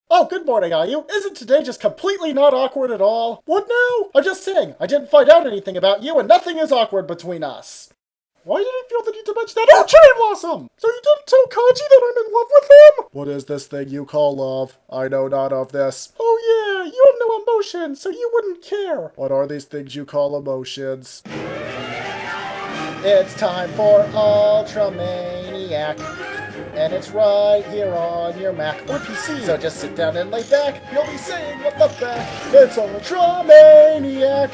Oh, good morning, Ayu. Isn't today just completely not awkward at all? What now? I'm just saying, I didn't find out anything about you and nothing is awkward between us. Why did I feel the need to mention that? Oh, Cherry Blossom! So you didn't tell Kaji that I'm in love with him? What is this thing you call love? I know not of this. Oh yeah, you have no emotion, so you wouldn't care. What are these things you call emotions? It's time for Ultramaniac. And it's right here on your Mac or PC. So just sit down and lay back. You'll be saying what the fuck. It's Ultramaniac.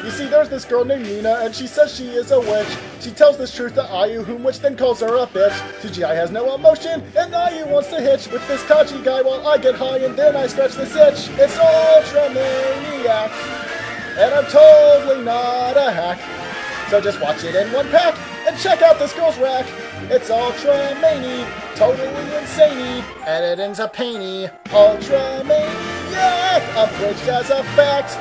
You see, there's this girl named Nina, and she says she is a witch. She tells this truth to Ayu, whom which then calls her a bitch. CGI has no emotion, and Ayu wants to hitch with this Kaji guy while I get high, and then I scratch this itch. It's Ultramaniac, and I'm totally not a hack. So just watch it in one pack, and check out this girl's rack. It's Ultramani, totally insane-y. Editing's a painy. Ultramaniac, abridged as a fact.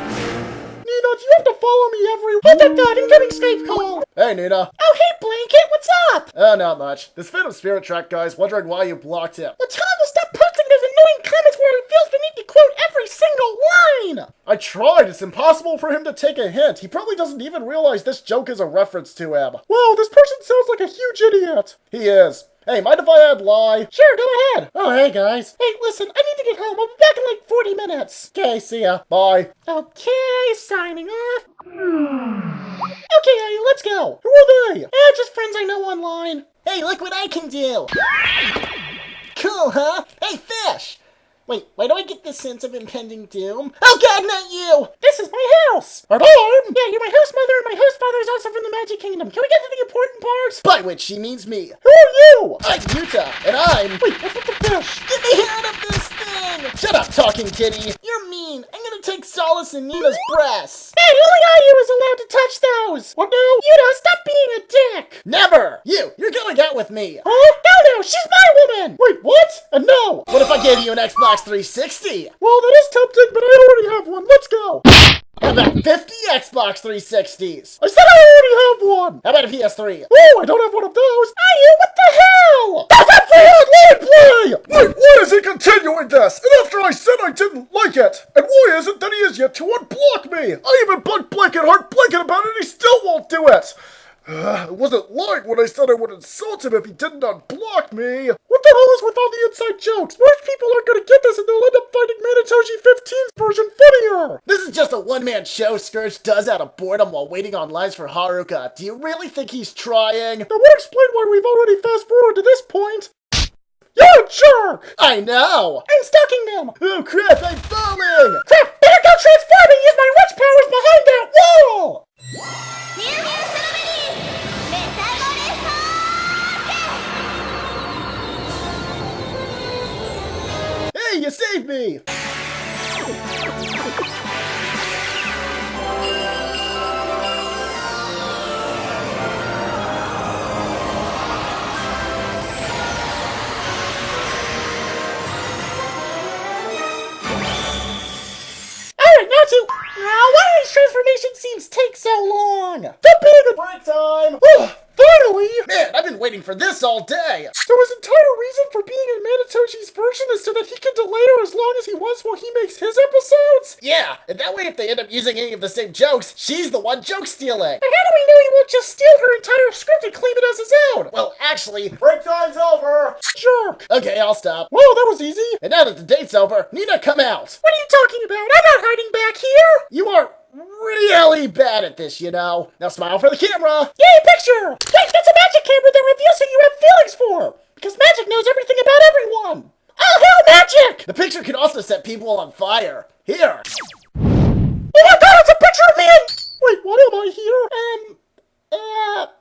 Nina, do you have to follow me everywhere? Hold that thought, incoming Skype call. Hey, Nina. Oh, hey, Blanket, what's up? Not much. This Phantom Spirit Track guy's wondering why you blocked him. Well, tell him to stop posting those annoying comments where he feels the need to quote every single line. I tried. It's impossible for him to take a hint. He probably doesn't even realize this joke is a reference to him. Whoa, this person sounds like a huge idiot. He is. Hey, mind if I add lie? Sure, go ahead. Oh, hey, guys. Hey, listen, I need to get home. I'll be back in like 40 minutes. Okay, see ya. Bye. Okay, signing off. Okay, let's go. Who are they? Just friends I know online. Hey, look what I can do. Cool, huh? Hey, fish. Wait, why do I get this sense of impending doom? Oh god, not you! This is my house! And I'm... Yeah, you're my host mother, and my host father is also from the Magic Kingdom. Can we get to the important parts? By which she means me. Who are you? I'm Yuta, and I'm... Wait, what's with the fish? Get me out of this thing! Shut up, talking kitty! You're mean. I'm gonna take solace in Nina's breasts. Hey, only Ayu is allowed to touch those! What now? Yuta, stop being a dick! Never! You're going out with me. Huh? No, she's my woman! Wait, what? No! What if I gave you an Xbox 360? Well, that is tempting, but I already have one. Let's go. How about 50 Xbox 360s? I said I already have one. How about a PS3? Oh, I don't have one of those. Ayu, what the hell? That's free online play! Wait, why is he continuing this? And after I said I didn't like it? And why is it that he has yet to unblock me? I even bugged Blanket Heart Blanket about it and he still won't do it. I wasn't lying when I said I would insult him if he didn't unblock me. What the hell is with all the inside jokes? Most people aren't gonna get this and they'll end up finding Manitoshi 15's version funnier. This is just a one-man show Scourge does out of boredom while waiting on lines for Haruka. Do you really think he's trying? That would explain why we've already fast-forwarded to this point. You're a jerk! I know! I'm stalking them! Oh crap, I'm falling! Crap! Better go transform and use my witch powers behind that wall! Hey, you saved me! Now, why do these transformation scenes take so long? Stop being a break time! Oh, finally! Man, I've been waiting for this all day! So his entire reason for being in Manitoshi's version is so that he can delay her as long as he wants while he makes his episodes? Yeah, and that way if they end up using any of the same jokes, she's the one joke stealing. And how do we know he won't just steal her entire script and claim it as his own? Well, actually, break time's over! Jerk! Okay, I'll stop. Whoa, that was easy! And now that the date's over, Nina, come out! What are you talking about? I'm not hiding back here! You are really bad at this, you know. Now smile for the camera! Yay, picture! Wait, that's a magic camera that reveals who you have feelings for! Because magic knows everything about everyone! Oh, hell, magic! The picture can also set people on fire. Here! Oh my god, it's a picture of me and... Wait, what am I here?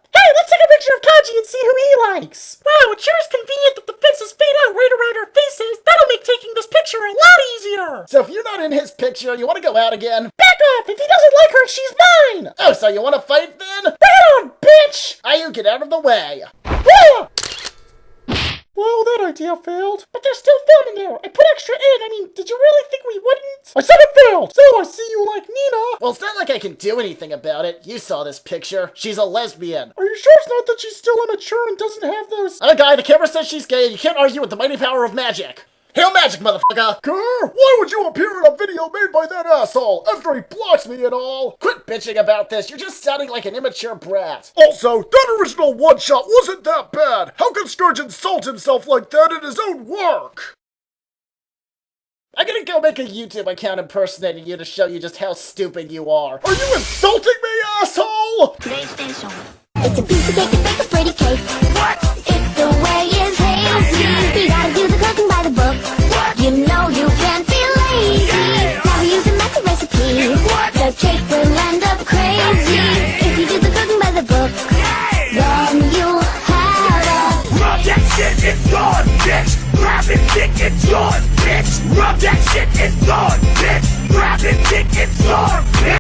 Hey, let's take a picture of Kaji and see who he likes! Wow, it sure is convenient that the fences fade out right around our faces! That'll make taking this picture a lot easier! So if you're not in his picture, you want to go out again? Back off! If he doesn't like her, she's mine! Oh, so you want to fight then? Bring it on, bitch! Ayu, get out of the way! Ah! Well, that idea failed. But there's still film in there. I put extra in. I mean, did you really think we wouldn't? I said it failed. So I see you like Nina. Well, it's not like I can do anything about it. You saw this picture. She's a lesbian. Are you sure it's not that she's still immature and doesn't have those... Okay, the camera says she's gay and you can't argue with the mighty power of magic. Hail magic, motherfucker! Grr, why would you appear in a video made by that asshole after he blocked me and all? Quit bitching about this, you're just sounding like an immature brat. Also, that original one-shot wasn't that bad. How can Scourge insult himself like that in his own work? I'm gonna go make a YouTube account impersonating you to show you just how stupid you are. Are you insulting me, asshole? PlayStation. It's a piece of cake to bake a pretty cake. What? If the way is hazy, you gotta do the cooking by the book. What? You know you can't be lazy. Yeah. Never use a messy recipe. What? The cake will end up crazy. If you do the cooking by the book, then you'll have a... Rub that shit, it's gone, bitch. Grab it, thick, it's gone, bitch. Rub that shit, it's gone, bitch. Grab it, thick, it's gone, bitch.